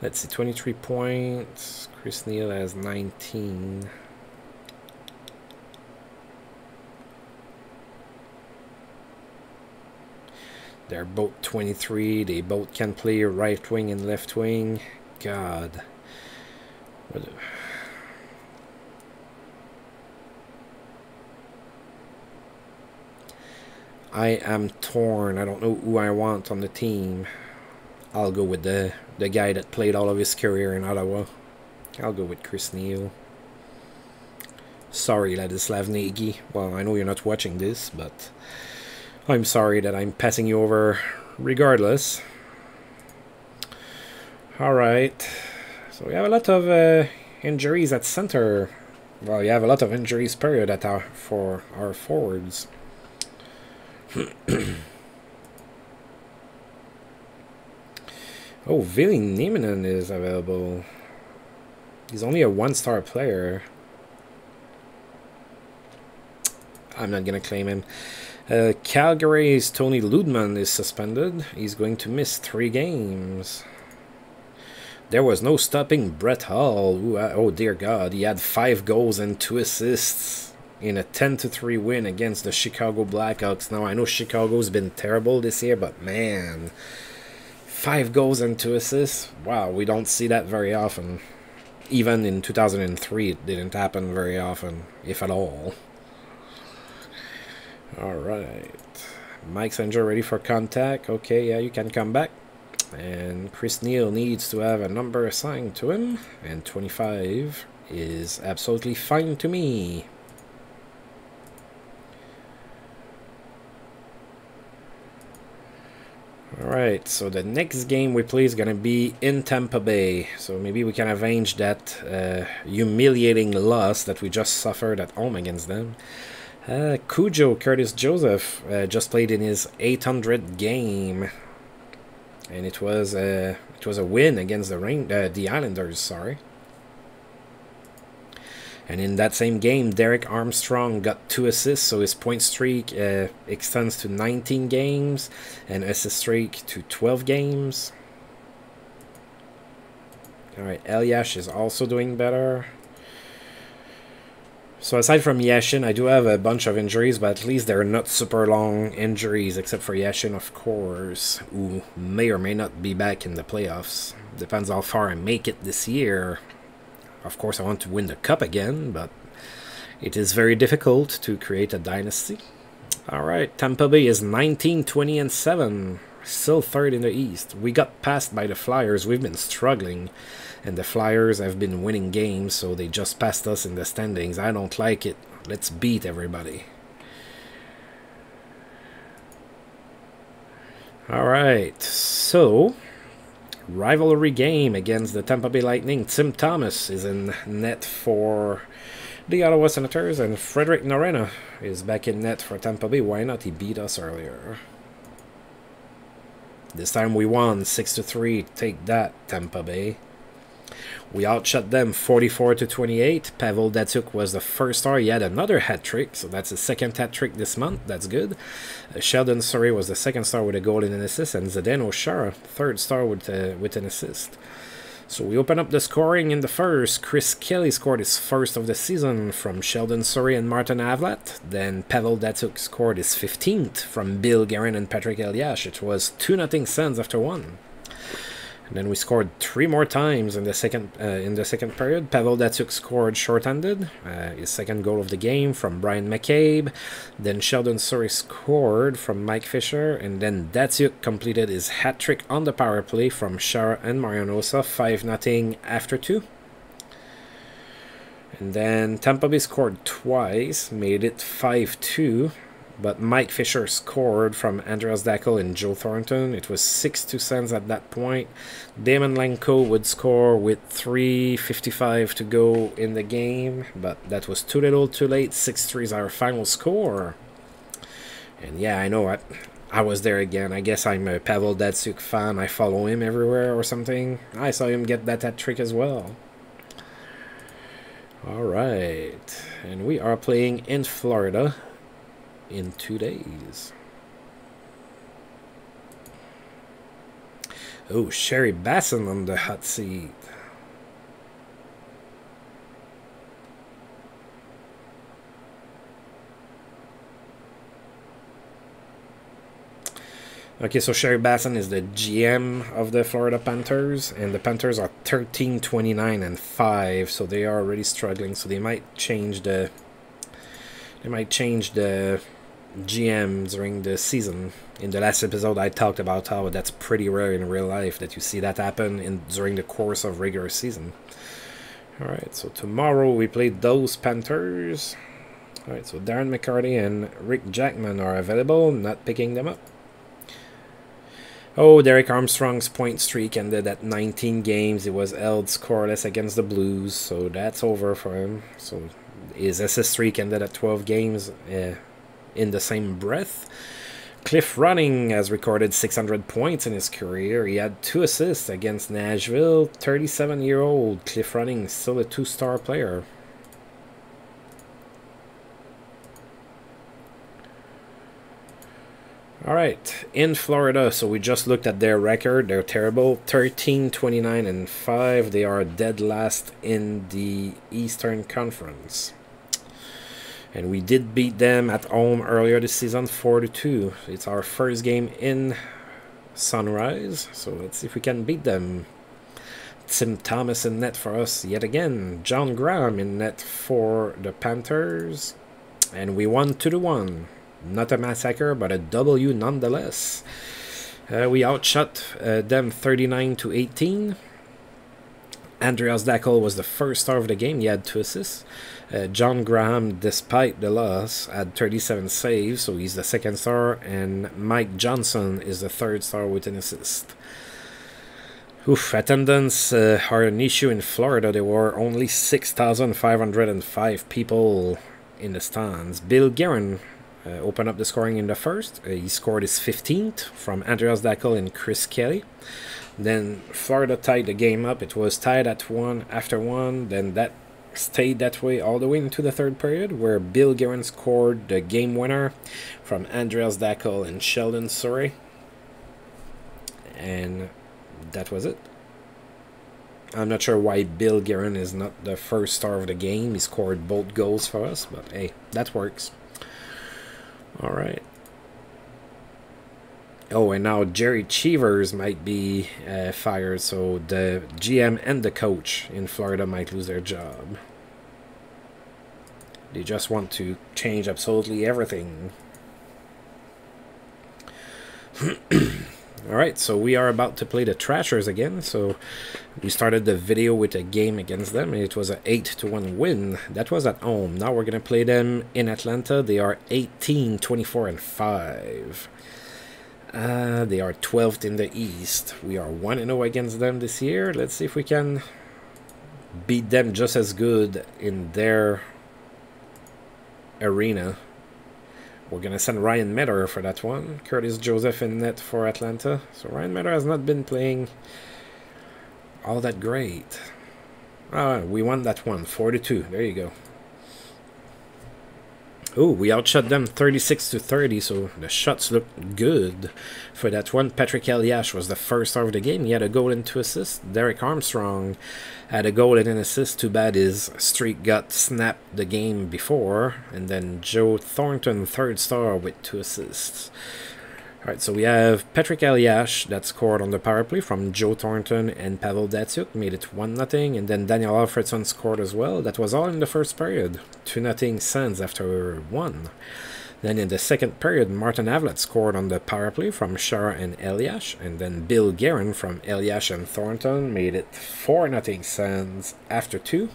Let's see, 23 points. Chris Neal has 19. They're both 23. They both can play right wing and left wing. God. I am torn. I don't know who I want on the team. I'll go with the guy that played all of his career in Ottawa. I'll go with Chris Neal. Sorry, Ladislav Nagy. Well, I know you're not watching this, but I'm sorry that I'm passing you over regardless. Alright. So we have a lot of injuries at center. Well, you have a lot of injuries, period, for our forwards. Oh, Vili Nieminen is available. He's only a 1-star player. I'm not going to claim him. Calgary's Tony Ludman is suspended. He's going to miss 3 games. There was no stopping Brett Hull. Ooh, oh dear God, he had 5 goals and 2 assists in a 10-3 win against the Chicago Blackhawks. Now I know Chicago's been terrible this year, but man, 5 goals and 2 assists. Wow, we don't see that very often. Even in 2003, it didn't happen very often, if at all. Alright. Mike Sanger ready for contact. Okay, yeah, you can come back. And Chris Neal needs to have a number assigned to him. And 25 is absolutely fine to me. Alright, so the next game we play is going to be in Tampa Bay. So maybe we can avenge that humiliating loss that we just suffered at home against them. Cujo, Curtis Joseph, just played in his 800th game. And it was a win against the Islanders, sorry. And in that same game, Derek Armstrong got 2 assists, so his point streak extends to 19 games, and assist streak to 12 games. Alright, Eliash is also doing better. So aside from Yashin, I do have a bunch of injuries, but at least they're not super long injuries, except for Yashin, of course, who may or may not be back in the playoffs. Depends how far I make it this year. Of course, I want to win the cup again, but it is very difficult to create a dynasty. Alright, Tampa Bay is 19-20-7, still third in the East. We got passed by the Flyers. We've been struggling, and the Flyers have been winning games, so they just passed us in the standings. I don't like it. Let's beat everybody. Alright, so rivalry game against the Tampa Bay Lightning. Tim Thomas is in net for the Ottawa Senators, and Frederick Norena is back in net for Tampa Bay. Why not? He beat us earlier. This time we won 6-3. Take that, Tampa Bay. We outshot them 44-28. Pavel Datsyuk was the first star. He had another hat-trick, so that's his second hat-trick this month. That's good. Sheldon Surrey was the second star with a goal and an assist, and Zdeno Chara, third star with an assist. So we open up the scoring in the first. Chris Kelly scored his first of the season from Sheldon Surrey and Martin Havlat. Then Pavel Datsyuk scored his 15th from Bill Guerin and Patrick Eliash. It was 2-0 Sens after 1. And then we scored 3 more times in the second period. Pavel Datsyuk scored shorthanded, his second goal of the game from Brian McCabe. Then Sheldon Surrey scored from Mike Fisher, and then Datsyuk completed his hat trick on the power play from Chara and Marianosa, 5-0 after 2. And then Tampa Bay scored twice, made it 5-2. But Mike Fisher scored from Andreas Dackel and Joe Thornton. It was 6-2 Sens at that point. Damon Lenko would score with 3:55 to go in the game, but that was too little, too late. 6-3 is our final score. And yeah, I know I was there again. I guess I'm a Pavel Datsyuk fan. I follow him everywhere or something. I saw him get that trick as well. Alright, and we are playing in Florida in 2 days. Oh, Sherry Basson on the hot seat. Okay, so Sherry Basson is the GM of the Florida Panthers, and the Panthers are 13-29-5, so they are already struggling. So they might change the GM during the season. In the last episode, I talked about how that's pretty rare in real life that you see that happen during the course of regular season. Alright, so tomorrow we play those Panthers. Alright, so Darren McCarty and Rick Jackman are available, not picking them up. Oh, Derek Armstrong's point streak ended at 19 games. He was held scoreless against the Blues, so that's over for him. So his assist streak ended at 12 games in the same breath. Cliff Running has recorded 600 points in his career. He had 2 assists against Nashville. 37-year-old Cliff Running, still a 2-star player. Alright, in Florida, so we just looked at their record. They're terrible. 13, 29, and 5. They are dead last in the Eastern Conference. And we did beat them at home earlier this season, 4-2. It's our first game in Sunrise, so let's see if we can beat them. Tim Thomas in net for us yet again. John Graham in net for the Panthers. And we won 2-1. Not a massacre, but a W nonetheless. We outshot them 39-18. Andreas Dackel was the first star of the game. He had 2 assists. John Graham, despite the loss, had 37 saves, so he's the second star. And Mike Johnson is the third star with an assist. Oof, attendance are an issue in Florida. There were only 6,505 people in the stands. Bill Guerin opened up the scoring in the first. He scored his 15th from Andreas Dackel and Chris Kelly. Then Florida tied the game up. It was tied at 1 after 1. Then that stayed that way all the way into the third period, where Bill Guerin scored the game winner from Andreas Dackel and Sheldon Surrey. And that was it. I'm not sure why Bill Guerin is not the first star of the game. He scored both goals for us, but hey, that works. Alright. Oh, and now Jerry Cheevers might be fired, so the GM and the coach in Florida might lose their job. They just want to change absolutely everything. Alright, so we are about to play the Thrashers again. So we started the video with a game against them, and it was an 8-1 win. That was at home. Now we're going to play them in Atlanta. They are 18, 24, and 5. They are 12th in the East. We are 1-0 against them this year. Let's see if we can beat them just as good in their arena. We're going to send Ryan Metter for that one. Curtis Joseph in net for Atlanta. So Ryan Metter has not been playing all that great. We won that one, 4-2. There you go. Oh, we outshot them 36-30, so the shots look good for that one. Patrick Eliash was the first star of the game. He had a goal and 2 assists. Derek Armstrong had a goal and an assist. Too bad his streak got snapped the game before. And then Joe Thornton, third star with 2 assists. Alright, so we have Patrick Eliash that scored on the power play from Joe Thornton and Pavel Datsyuk, made it 1-0, and then Daniel Alfredson scored as well. That was all in the first period. 2-0 Sens after 1. Then in the second period, Martin Avlat scored on the power play from Shara and Eliash, and then Bill Guerin from Eliash and Thornton made it 4-0 Sens after 2.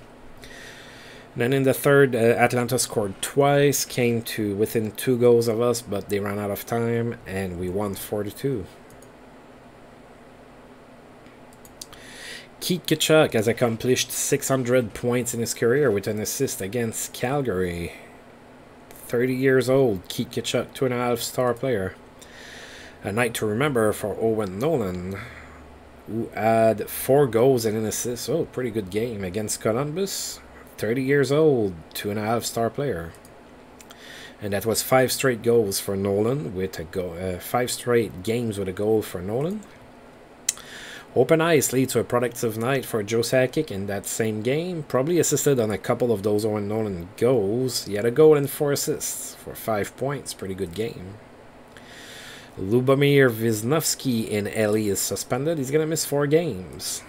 Then in the third, Atlanta scored twice, came to within 2 goals of us, but they ran out of time, and we won 4-2. Keith Tkachuk has accomplished 600 points in his career with an assist against Calgary. 30 years old, Keith Tkachuk, 2.5-star player. A night to remember for Owen Nolan, who had 4 goals and an assist. Oh, pretty good game against Columbus. 30 years old, 2.5-star player. And that was 5 straight goals for Nolan, with a 5 straight games with a goal for Nolan. Open ice leads to a productive night for Joe Sakic in that same game. Probably assisted on a couple of those Owen Nolan goals. He had a goal and 4 assists for 5 points. Pretty good game. Lubomir Wisnowski in LA is suspended. He's going to miss 4 games.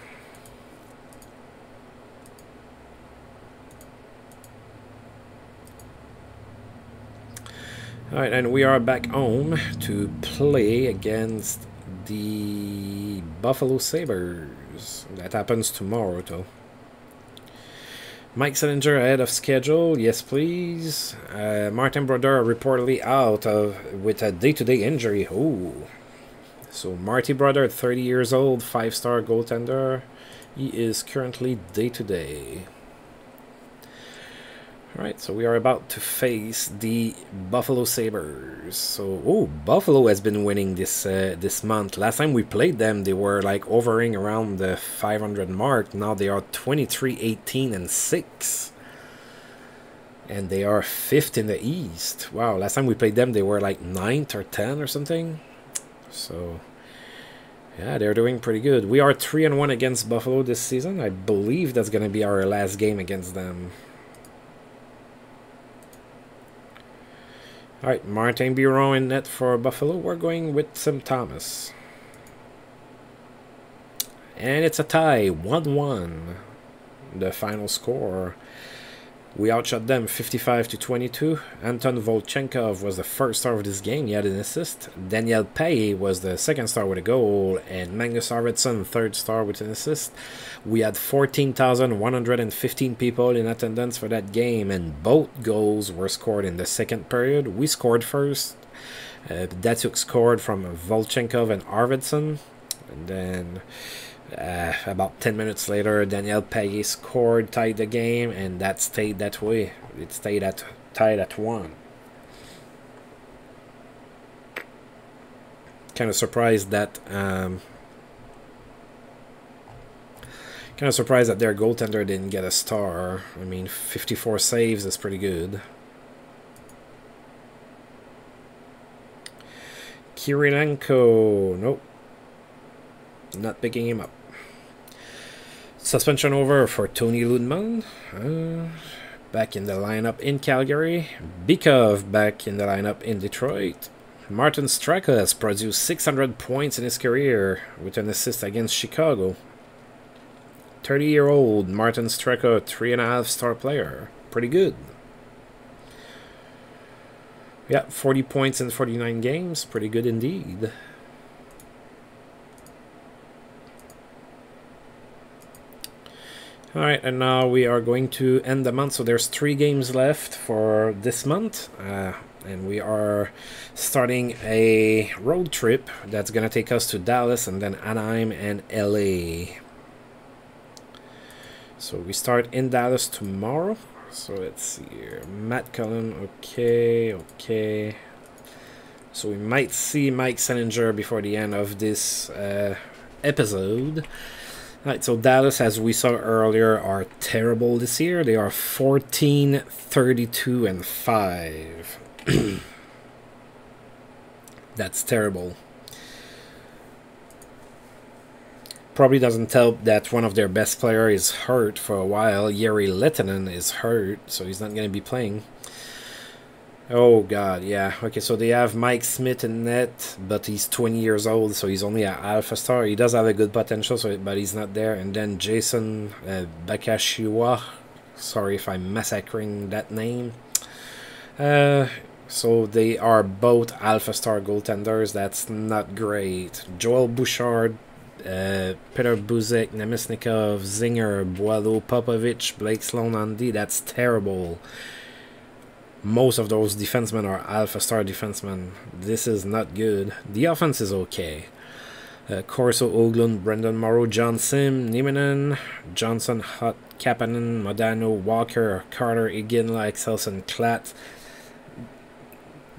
Alright, and we are back home to play against the Buffalo Sabres. That happens tomorrow, though. Mike Selinger ahead of schedule. Yes, please. Martin Brodeur reportedly out with a day-to-day injury. Oh. So Marty Brodeur, 30 years old, 5-star goaltender. He is currently day-to-day. Alright, so we are about to face the Buffalo Sabres. So, oh, Buffalo has been winning this month. Last time we played them, they were like hovering around the 500 mark. Now they are 23, 18, and 6. And they are 5th in the East. Wow, last time we played them, they were like 9th or 10th or something. So, yeah, they're doing pretty good. We are 3-1 against Buffalo this season. I believe that's going to be our last game against them. Alright, Martin Biron in net for Buffalo. We're going with Tim Thomas. And it's a tie, 1-1. The final score. We outshot them 55-22. Anton Volchenkov was the first star of this game. He had an assist. Daniel Paye was the second star with a goal. And Magnus Arvidsson, third star with an assist. We had 14,115 people in attendance for that game. And both goals were scored in the second period. We scored first. Datsuk scored from Volchenkov and Arvidsson. And then... about 10 minutes later, Daniel Paye scored, tied the game, and that stayed that way. It stayed tied at 1. Kind of surprised that their goaltender didn't get a star. I mean, 54 saves is pretty good. Kirilenko, nope. Not picking him up. Suspension over for Tony Ludman. Back in the lineup in Calgary. Bikov back in the lineup in Detroit. Martin Straka has produced 600 points in his career with an assist against Chicago. 30-year-old Martin Straka, 3.5-star player. Pretty good. Yeah, 40 points in 49 games. Pretty good indeed. Alright, and now we are going to end the month. So there's 3 games left for this month. And we are starting a road trip that's going to take us to Dallas and then Anaheim and LA. So we start in Dallas tomorrow. So let's see here. Matt Cullen, okay. So we might see Mike Senninger before the end of this episode. Alright, so Dallas, as we saw earlier, are terrible this year. They are 14, 32, and 5. That's terrible. Probably doesn't help that one of their best players is hurt for a while. Jere Lehtinen is hurt, so he's not going to be playing. Oh, God, yeah. Okay, so they have Mike Smith in net, but he's 20 years old, so he's only an alpha star. He does have a good potential, but he's not there. And then Jason Bakashiwa. Sorry if I'm massacring that name. So they are both alpha star goaltenders. That's not great. Joel Bouchard, Peter Buzek, Nemesnikov, Zinger, Boileau, Popovich, Blake Sloan, Andy. That's terrible. Most of those defensemen are alpha star defensemen. This is not good. The offense is okay. Corso, Oglund, Brendan Morrow, John Sim, Nieminen, Johnson, Hutt, Kapanen, Modano, Walker, Carter, Iginla, Excelson, Klatt.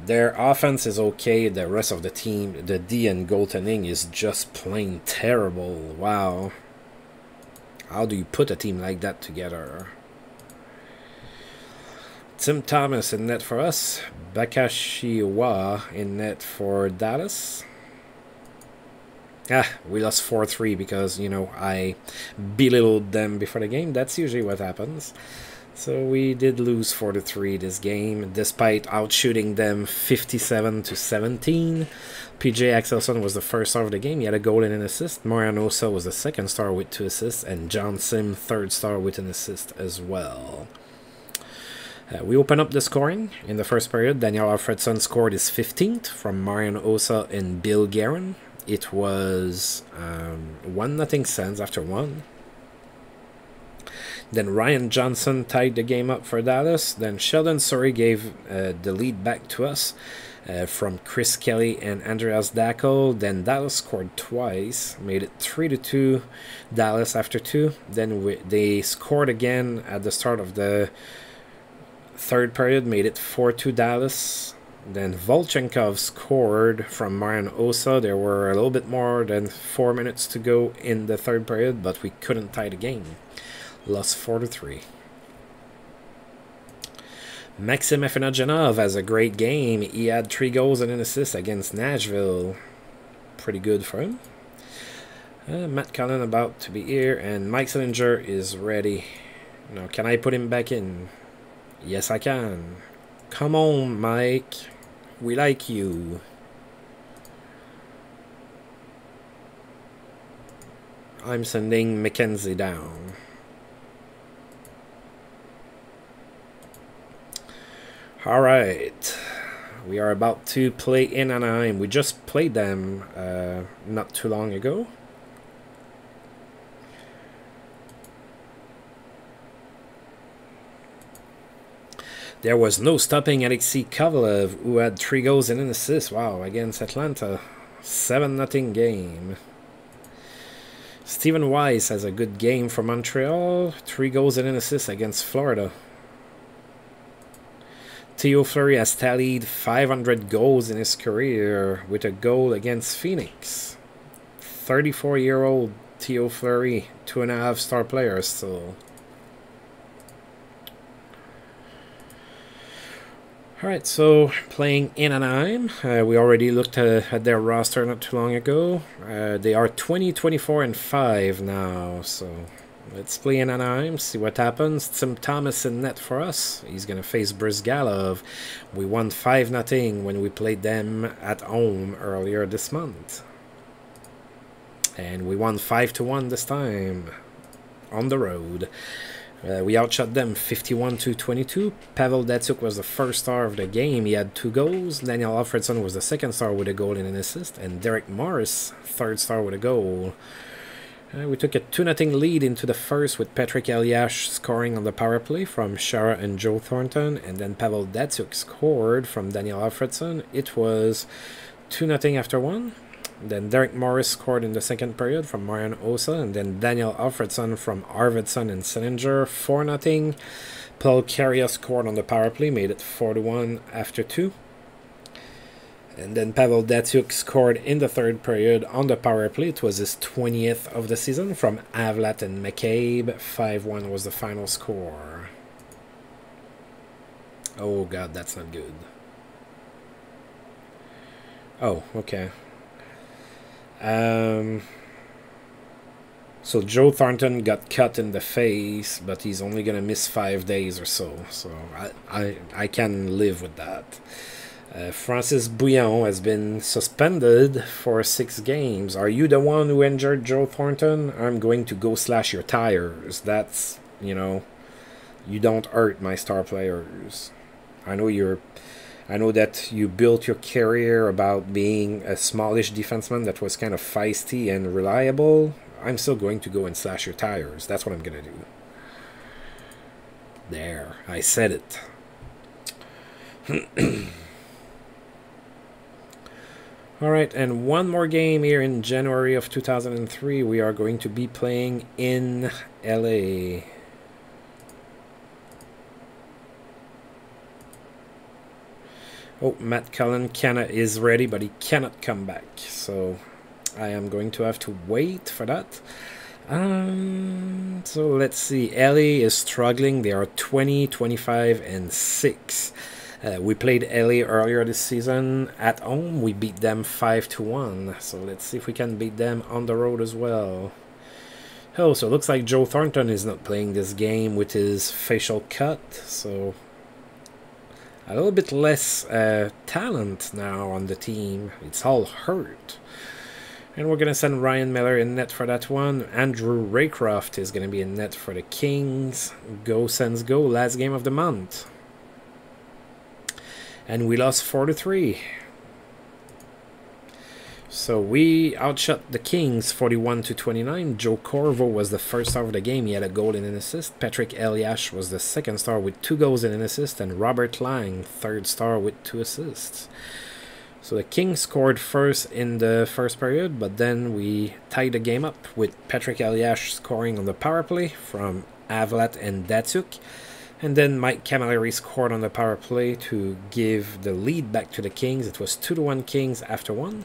Their offense is okay. The rest of the team, the D and goaltending is just plain terrible. Wow. How do you put a team like that together? Tim Thomas in net for us. Bakashiwa in net for Dallas. We lost 4-3 because, you know, I belittled them before the game. That's usually what happens. So we did lose 4-3 this game, despite outshooting them 57-17. PJ Axelson was the first star of the game. He had a goal and an assist. Marian Osa was the second star with 2 assists. And John Sim, third star with an assist as well. We open up the scoring in the first period. Daniel Alfredson scored his 15th from Marian Osa and Bill Guerin. It was 1-0 Sens after 1. Then Ryan Johnson tied the game up for Dallas. Then Sheldon Surrey gave the lead back to us from Chris Kelly and Andreas Dackel. Then Dallas scored twice, made it 3-2 Dallas after 2. Then they scored again at the start of the third period, made it 4-2 Dallas. Then Volchenkov scored from Marian Osa. There were a little bit more than 4 minutes to go in the third period, but we couldn't tie the game. Lost 4-3. Maxim Afinogenov has a great game. He had 3 goals and an assist against Nashville. Pretty good for him. Matt Cullen about to be here, and Mike Sillinger is ready. Now, can I put him back in? Yes, I can. Come on, Mike. We like you. I'm sending Mackenzie down. Alright. We are about to play in Anaheim. We just played them not too long ago. There was no stopping Alexei Kovalev, who had 3 goals and an assist. Wow, against Atlanta. 7-0 game. Stephen Weiss has a good game for Montreal. 3 goals and an assist against Florida. Theo Fleury has tallied 500 goals in his career with a goal against Phoenix. 34-year-old Theo Fleury, 2.5 star player still. Alright, so playing in Anaheim. We already looked at their roster not too long ago. They are 20, 24, and 5 now. So let's play in Anaheim, see what happens. Tim Thomas in net for us. He's going to face Brizgalov. We won 5-0 when we played them at home earlier this month. And we won 5-1 this time on the road. We outshot them 51-22. Pavel Datsyuk was the first star of the game. He had 2 goals. Daniel Alfredson was the second star with a goal and an assist. And Derek Morris, third star with a goal. We took a 2-0 lead into the first with Patrick Eliash scoring on the power play from Shara and Joe Thornton. And then Pavel Datsyuk scored from Daniel Alfredson. It was 2-0 after 1. Then Derek Morris scored in the second period from Marian Osa, and then Daniel Alfredson from Arvidsson and Sillinger, 4-0. Paul Carrier scored on the power play, made it 4-1 after 2. And then Pavel Datsyuk scored in the third period on the power play. It was his 20th of the season from Avlat and McCabe. 5-1 was the final score. Oh god, that's not good. Oh, okay. So Joe Thornton got cut in the face, but he's only gonna miss 5 days or so. So I can live with that. Francis Bouillon has been suspended for 6 games. Are you the one who injured Joe Thornton? I'm going to go slash your tires. That's, you know, you don't hurt my star players. I know that you built your career about being a smallish defenseman that was kind of feisty and reliable. I'm still going to go and slash your tires. That's what I'm going to do. There, I said it. Alright, and one more game here in January of 2003. We are going to be playing in LA. Oh, Matt Cullen is ready, but he cannot come back. So I am going to have to wait for that. So let's see. LA is struggling. They are 20, 25, and 6. We played LA earlier this season at home. We beat them 5-1. So let's see if we can beat them on the road as well. Oh, so it looks like Joe Thornton is not playing this game with his facial cut. So a little bit less talent now on the team. It's all hurt. And we're going to send Ryan Miller in net for that one. Andrew Raycroft is going to be in net for the Kings. Go Sens go. Last game of the month. And we lost 4-3. So we outshot the Kings 41-29. Joe Corvo was the first star of the game. He had a goal and an assist. Patrick Eliash was the second star with 2 goals and an assist. And Robert Lang, third star with 2 assists. So the Kings scored first in the first period, but then we tied the game up with Patrick Eliash scoring on the power play from Avlat and Datsyuk. And then Mike Camilleri scored on the power play to give the lead back to the Kings. It was 2-1 Kings after 1.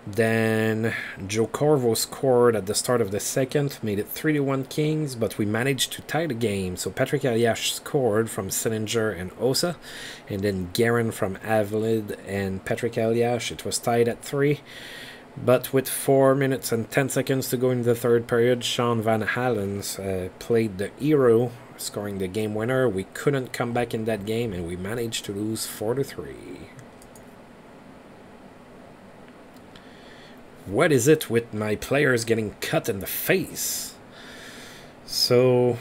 Then Joe Corvo scored at the start of the second, made it 3-1 Kings, but we managed to tie the game. So Patrick Elias scored from Sillinger and Osa, and then Guerin from Avalid and Patrick Elias. It was tied at 3. But with 4 minutes and 10 seconds to go in the third period, Sean Van Halens played the hero, scoring the game winner. We couldn't come back in that game, and we managed to lose 4-3. What is it with my players getting cut in the face? So,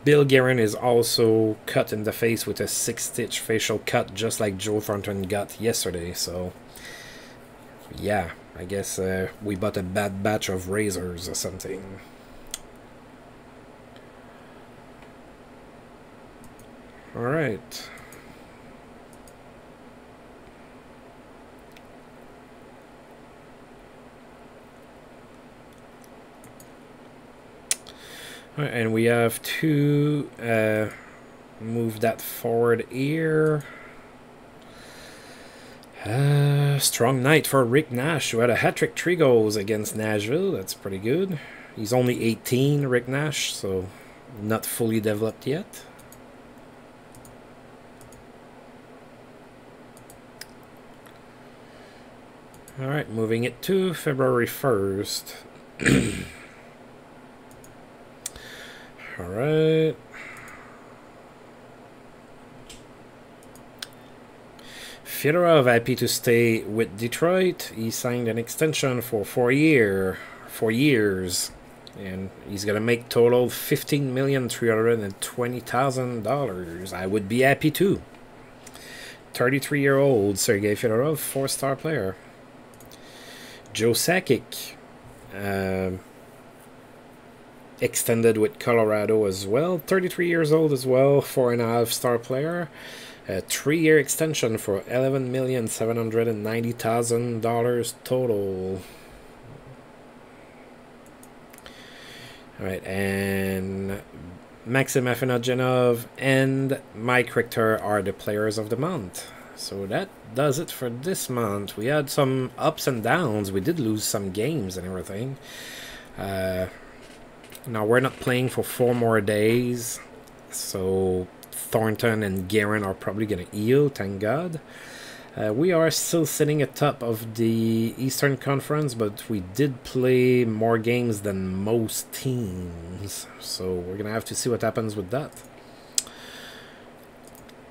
Bill Guerin is also cut in the face with a 6-stitch facial cut, just like Joe Thornton got yesterday. So, yeah, I guess we bought a bad batch of razors or something. Alright. And we have to move that forward here. Strong night for Rick Nash, who had a hat-trick 3 goals against Nashville. That's pretty good. He's only 18, Rick Nash, so not fully developed yet. Alright, moving it to February 1st. Alright. Fedorov happy to stay with Detroit. He signed an extension for 4 years. And he's gonna make total $15,320,000. I would be happy too. 33-year-old Sergei Fedorov, 4-star player. Joe Sakic extended with Colorado as well. 33 years old as well, 4.5-star player. A 3-year extension for $11,790,000 total. Alright, and Maxim Afinogenov and Mike Richter are the players of the month. So that does it for this month. We had some ups and downs. We did lose some games and everything. Now we're not playing for 4 more days. So Thornton and Guerin are probably going to heal, thank God. We are still sitting atop of the Eastern Conference, but we did play more games than most teams. So we're going to have to see what happens with that.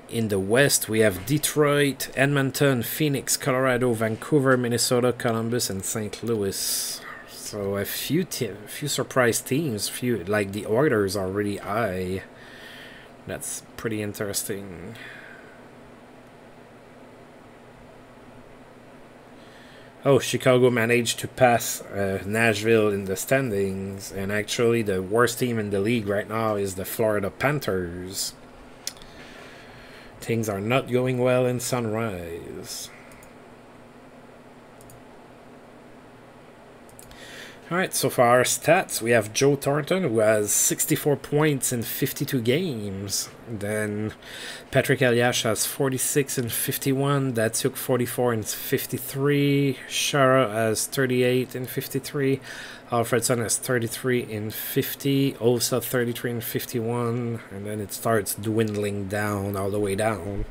In the West, we have Detroit, Edmonton, Phoenix, Colorado, Vancouver, Minnesota, Columbus, and St. Louis. So a few surprise teams. Like the Oilers are really high. That's pretty interesting. Oh, Chicago managed to pass Nashville in the standings, and actually the worst team in the league right now is the Florida Panthers. Things are not going well in Sunrise. Alright, so for our stats, we have Joe Thornton, who has 64 points in 52 games. Then Patrick Elias has 46 in 51. Datsuk 44 in 53. Shara has 38 in 53. Alfredson has 33 in 50. Osa 33 in 51. And then it starts dwindling down, all the way down.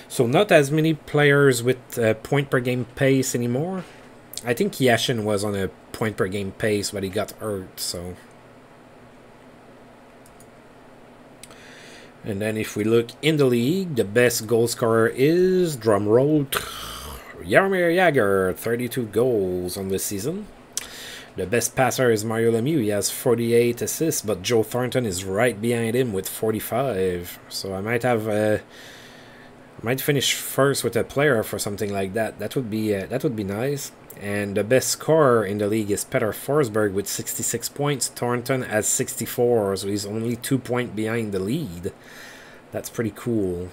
So not as many players with point per game pace anymore. I think Yashin was on a point per game pace, but he got hurt, so. And then if we look in the league, the best goal scorer is, drumroll, Jaromir Jagr, 32 goals on the season. The best passer is Mario Lemieux. He has 48 assists, but Joe Thornton is right behind him with 45. So I might have might finish first with a player for something like that. That would be nice. And the best scorer in the league is Peter Forsberg with 66 points. Thornton has 64, so he's only 2 points behind the lead. That's pretty cool.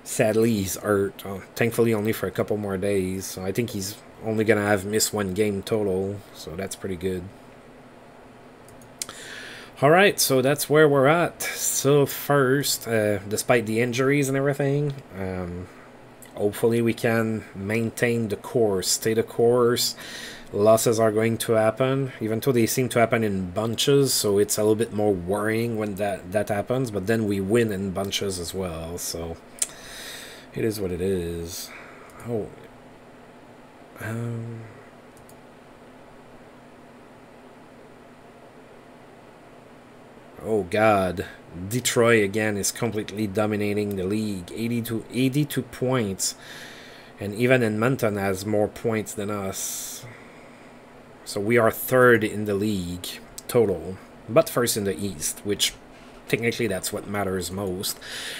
Sadly, he's hurt. Thankfully, only for a couple more days. So I think he's only gonna have missed 1 game total. So that's pretty good. Alright, so that's where we're at. So first, despite the injuries and everything, hopefully we can maintain the course, stay the course. Losses are going to happen, even though they seem to happen in bunches, so it's a little bit more worrying when that happens, but then we win in bunches as well, so it is what it is. Oh god, Detroit again is completely dominating the league. 82 points, and even Edmonton has more points than us. So we are third in the league total, but first in the East, which technically that's what matters most.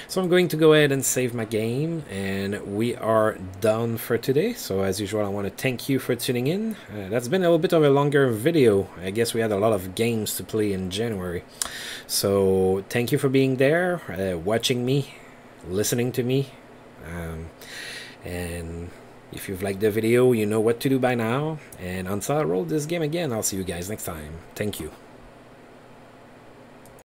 So I'm going to go ahead and save my game, and we are done for today. So as usual, I want to thank you for tuning in. That's been a little bit of a longer video. I guess we had a lot of games to play in January. So thank you for being there, watching me, listening to me, and if you've liked the video, you know what to do by now. And until I roll this game again, I'll see you guys next time. Thank you.